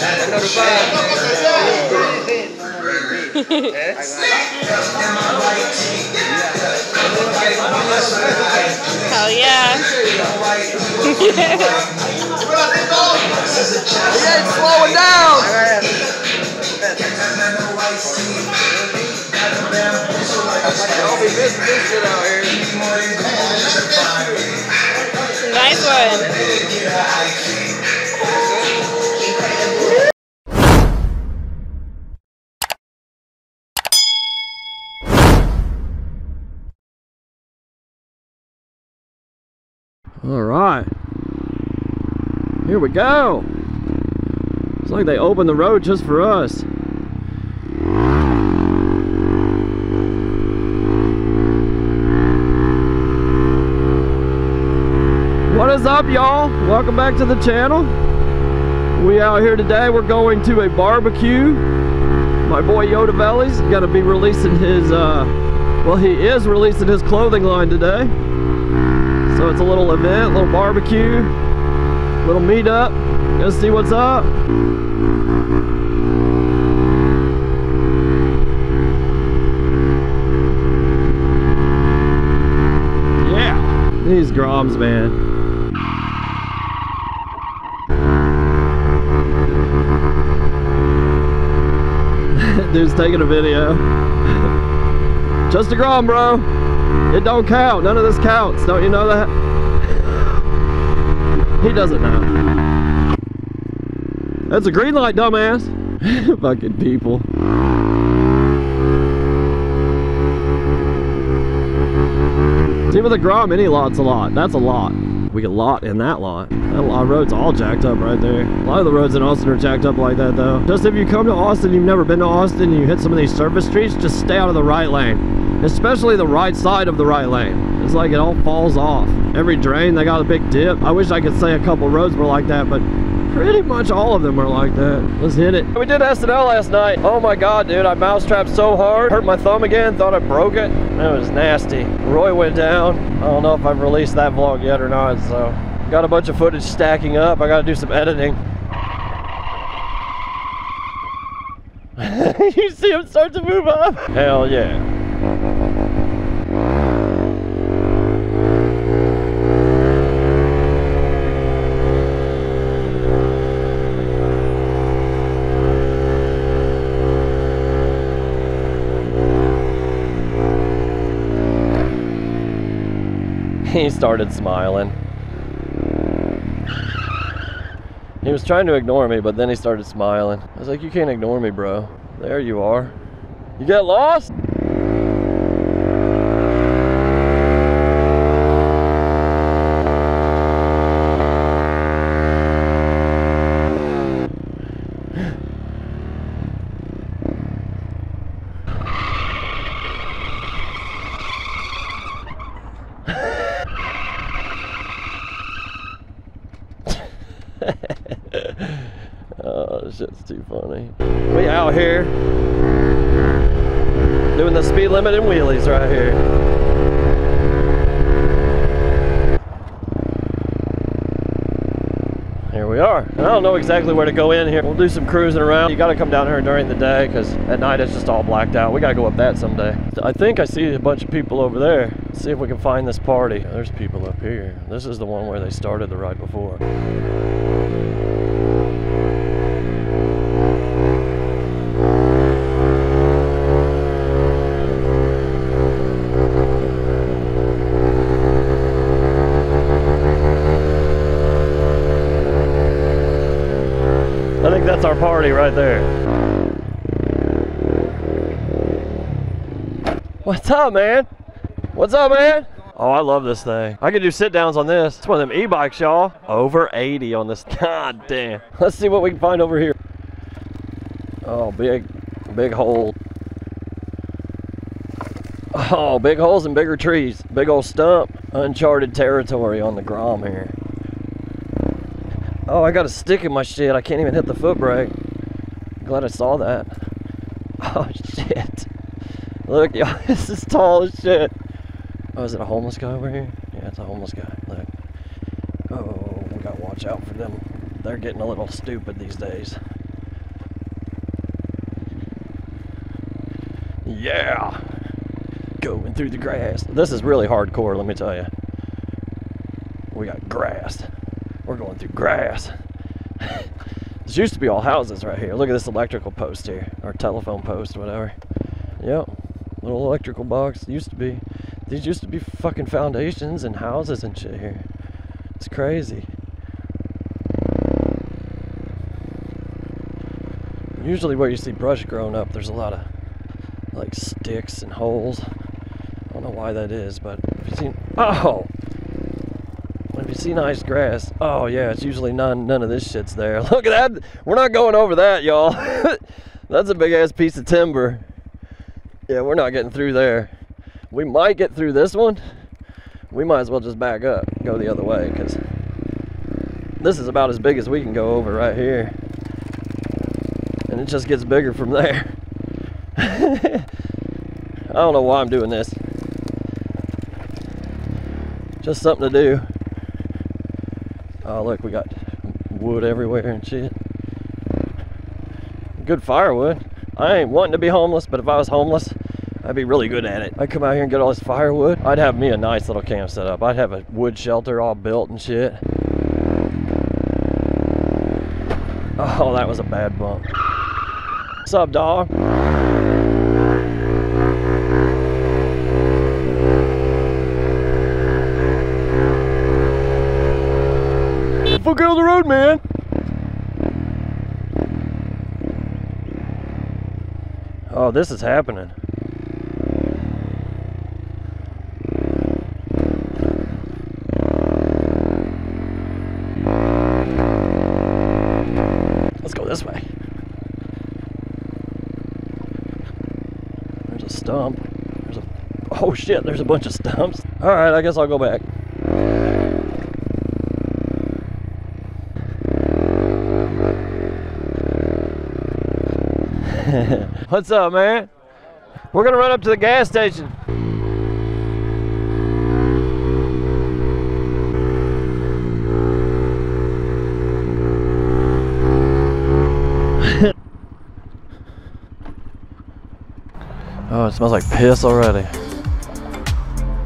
Hell yeah. He ain't slowing down. Y'all be missing this shit out here. Nice one. All right, here we go. It's like they opened the road just for us. What is up, y'all? Welcome back to the channel. We out here today. We're going to a barbecue. My boy Yodavelli's gonna be releasing his well, he is releasing his clothing line today. So it's a little event, little barbecue, little meetup. Gonna see what's up. Yeah, these Groms, man. Dude's taking a video. Just a Grom, bro. It don't count. None of this counts. Don't you know that? He doesn't know. That's a green light, dumbass. Fucking people. See, with a Grom, any lot's a lot. That's a lot. We get lot in that lot. That lot of road's all jacked up right there. A lot of the roads in Austin are jacked up like that, though. Just if you come to Austin, you've never been to Austin, and you hit some of these surface streets, just stay out of the right lane. Especially the right side of the right lane. It's like it all falls off. Every drain, they got a big dip. I wish I could say a couple roads were like that, but pretty much all of them are like that. Let's hit it. We did SNL last night. Oh my God, dude, I mousetrapped so hard. Hurt my thumb again, thought I broke it. It was nasty. Roy went down. I don't know if I've released that vlog yet or not, so. Got a bunch of footage stacking up. I gotta do some editing. You see him start to move up? Hell yeah. He started smiling. He was trying to ignore me, but then he started smiling. I was like, you can't ignore me, bro. There you are. You get lost? Oh, this shit's too funny. We out here doing the speed limit and wheelies right here. Here we are. And I don't know exactly where to go in here. We'll do some cruising around. You gotta come down here during the day because at night it's just all blacked out. We gotta go up that someday. I think I see a bunch of people over there. Let's see if we can find this party. There's people up here. This is the one where they started the ride before. I think that's our party right there. What's up, man? What's up, man? Oh, I love this thing. I can do sit downs on this. It's one of them e-bikes, y'all. Over 80 on this. God damn. Let's see what we can find over here. Oh, big hole. Oh, big holes and bigger trees. Big old stump. Uncharted territory on the Grom here. Oh, I got a stick in my shit. I can't even hit the foot brake. Glad I saw that. Oh, shit. Look, y'all, this is tall as shit. Oh, is it a homeless guy over here? Yeah, it's a homeless guy. Look. Oh, we gotta watch out for them. They're getting a little stupid these days. Yeah. Going through the grass. This is really hardcore, let me tell you. We got grass. We're going through grass. This used to be all houses right here. Look at this electrical post here, or telephone post, whatever. Yep, little electrical box. Used to be. These used to be fucking foundations and houses and shit here. It's crazy. Usually where you see brush growing up, there's a lot of like sticks and holes. I don't know why that is, but if you see, oh, if you see nice grass, oh yeah, it's usually none of this shit's there. Look at that. We're not going over that, y'all. That's a big ass piece of timber. Yeah, we're not getting through there. We might get through this one. We might as well just back up, go the other way, because this is about as big as we can go over right here. And it just gets bigger from there. I don't know why I'm doing this. Just something to do. Oh look, we got wood everywhere and shit. Good firewood. I ain't wanting to be homeless, but if I was homeless, I'd be really good at it. I'd come out here and get all this firewood. I'd have me a nice little camp set up. I'd have a wood shelter all built and shit. Oh, that was a bad bump. What's up, dog? Fuck out of the road, man! Oh, this is happening. Let's go this way. There's a stump. Oh shit, there's a bunch of stumps. Alright, I guess I'll go back. What's up, man? We're gonna run up to the gas station. Oh, it smells like piss already.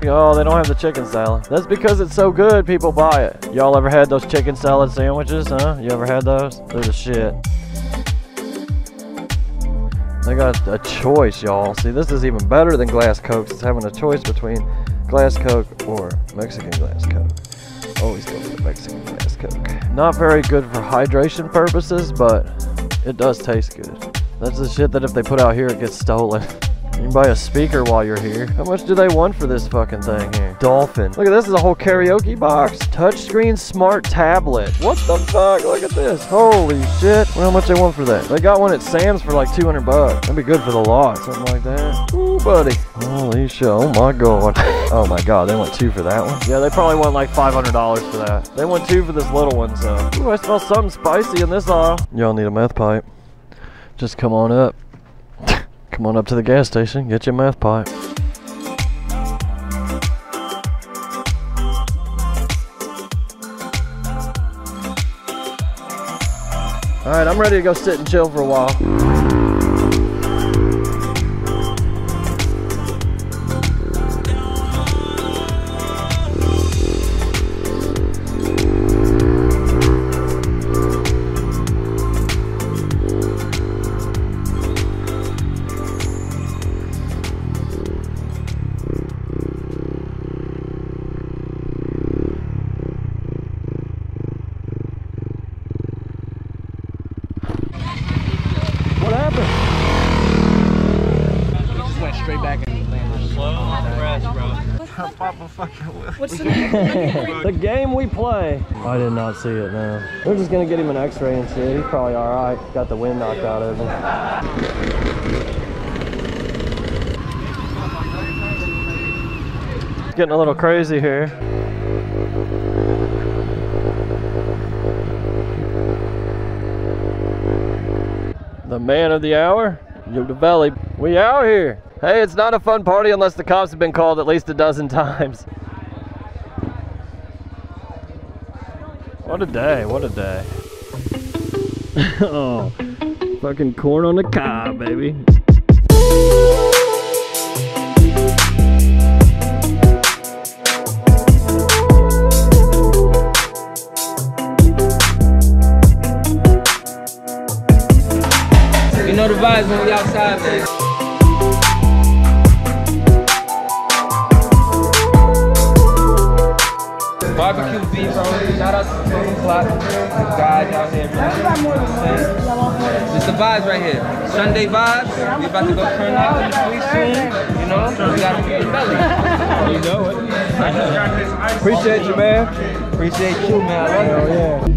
Oh, they don't have the chicken salad. That's because it's so good, people buy it. Y'all ever had those chicken salad sandwiches, huh? You ever had those? They're the shit. They got a choice, y'all. See, this is even better than glass Cokes. It's having a choice between glass Coke or Mexican glass Coke. Always go for the Mexican glass Coke. Not very good for hydration purposes, but it does taste good. That's the shit that if they put out here, it gets stolen. You can buy a speaker while you're here. How much do they want for this fucking thing here? Dolphin. Look at this, is a whole karaoke box. Touchscreen smart tablet. What the fuck? Look at this. Holy shit. Well, how much they want for that? They got one at Sam's for like 200 bucks. That'd be good for the lot. Something like that. Ooh, buddy. Holy shit. Oh my god. Oh my god, they want two for that one? Yeah, they probably want like $500 for that. They want two for this little one, so. Ooh, I smell something spicy in this aisle. Y'all need a meth pipe. Just come on up. Come on up to the gas station, get your meth pipe. Alright, I'm ready to go sit and chill for a while. The game we play. I did not see it, no. We're just gonna get him an x-ray and shit. He's probably alright. Got the wind knocked out of him. Getting a little crazy here. The man of the hour, Yodavelli. We out here. Hey, it's not a fun party unless the cops have been called at least a dozen times. What a day, what a day. Oh, fucking corn on the cob, baby. You know the vibes when we outside, man. Barbecue beef, bro. Shout out to the OKLOK guys out here, man. It's the vibes right here. Sunday vibes. We about to go turn out in the street soon. You know, we gotta feed the belly. You know it. Appreciate you, man. Appreciate you, man. I love you. Yeah.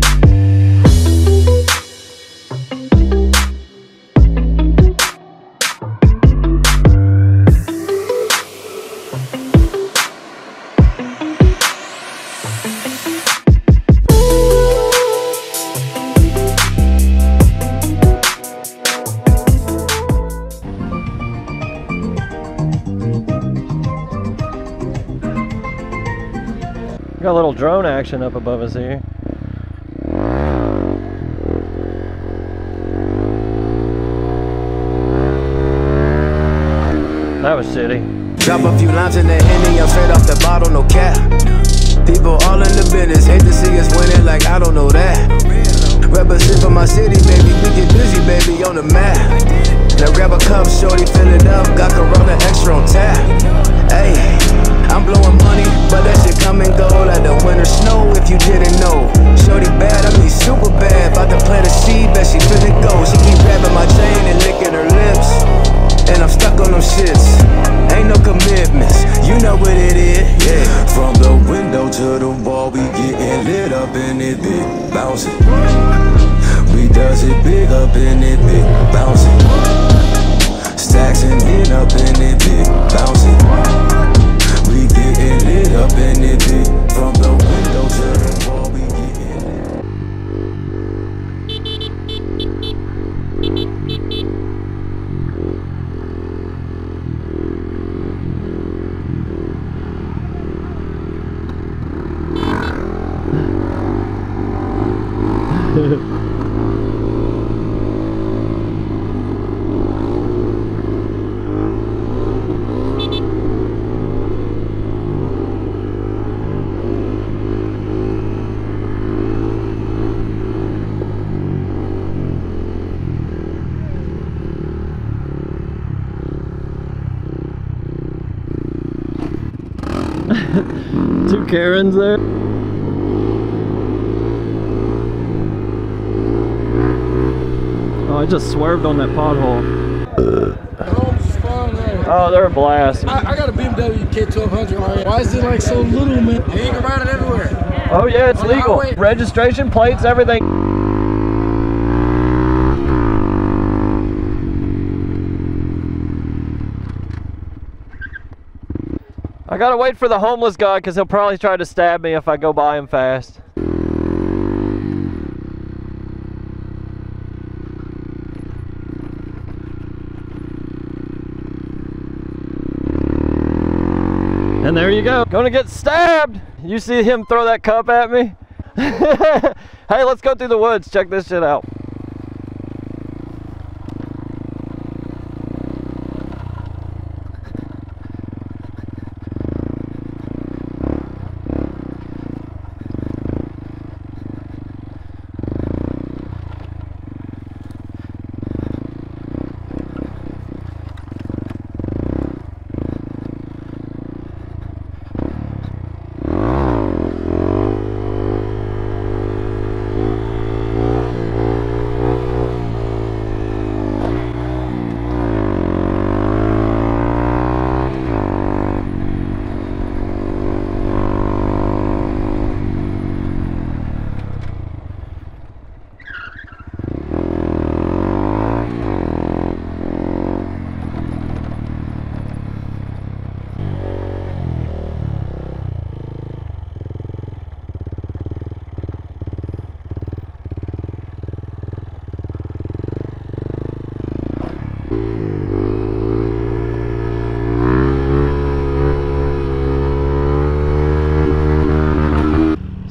Got a little drone action up above us here. That was shitty. Drop a few lines in the Henny, I'm straight off the bottle, no cap. People all in the business, hate to see us winning like I don't know that. Represent for my city, baby, we get busy, baby, on the map. Now grab a cup, shorty, fill it up, got Corona extra on tap. Hey, I'm blowing money, but that shit come and go like the winter snow if you didn't know. Shorty bad, I mean super bad, about to plant a seed, bet she finna go. She keep grabbing my chain and licking her lips, and I'm stuck on them shits. Ain't no commitments, you know what it is, yeah. From the window to the wall, we getting lit up in it, big bouncing. We does it big up in it, big bouncing. Stacks and in up in it, big bouncing. We getting lit up in it, big. From the window to the wall, we getting Two Karens there. Oh, I just swerved on that pothole. Oh, they're a blast. I got a BMW K1200. Why is it like so little, man? You can ride it everywhere. Oh yeah, it's legal. Registration plates, everything. I gotta wait for the homeless guy because he'll probably try to stab me if I go by him fast. And there you go. Gonna get stabbed. You see him throw that cup at me? Hey, let's go through the woods. Check this shit out.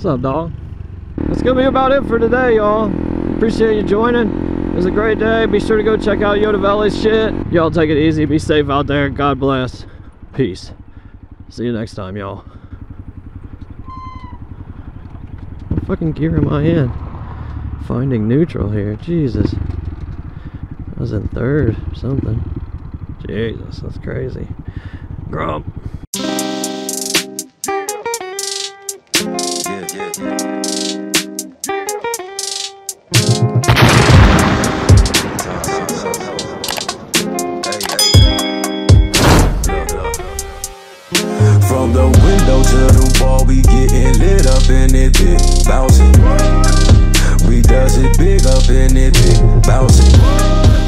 What's up, dog? That's gonna be about it for today, y'all. Appreciate you joining. It was a great day. Be sure to go check out Yodavelli's shit. Y'all take it easy. Be safe out there. God bless. Peace. See you next time, y'all. What fucking gear am I in? Finding neutral here. Jesus. I was in third or something. Jesus, that's crazy. Grump. From the window to the wall, we getting lit up in it, big bouncing. We does it big up in it, big bouncing.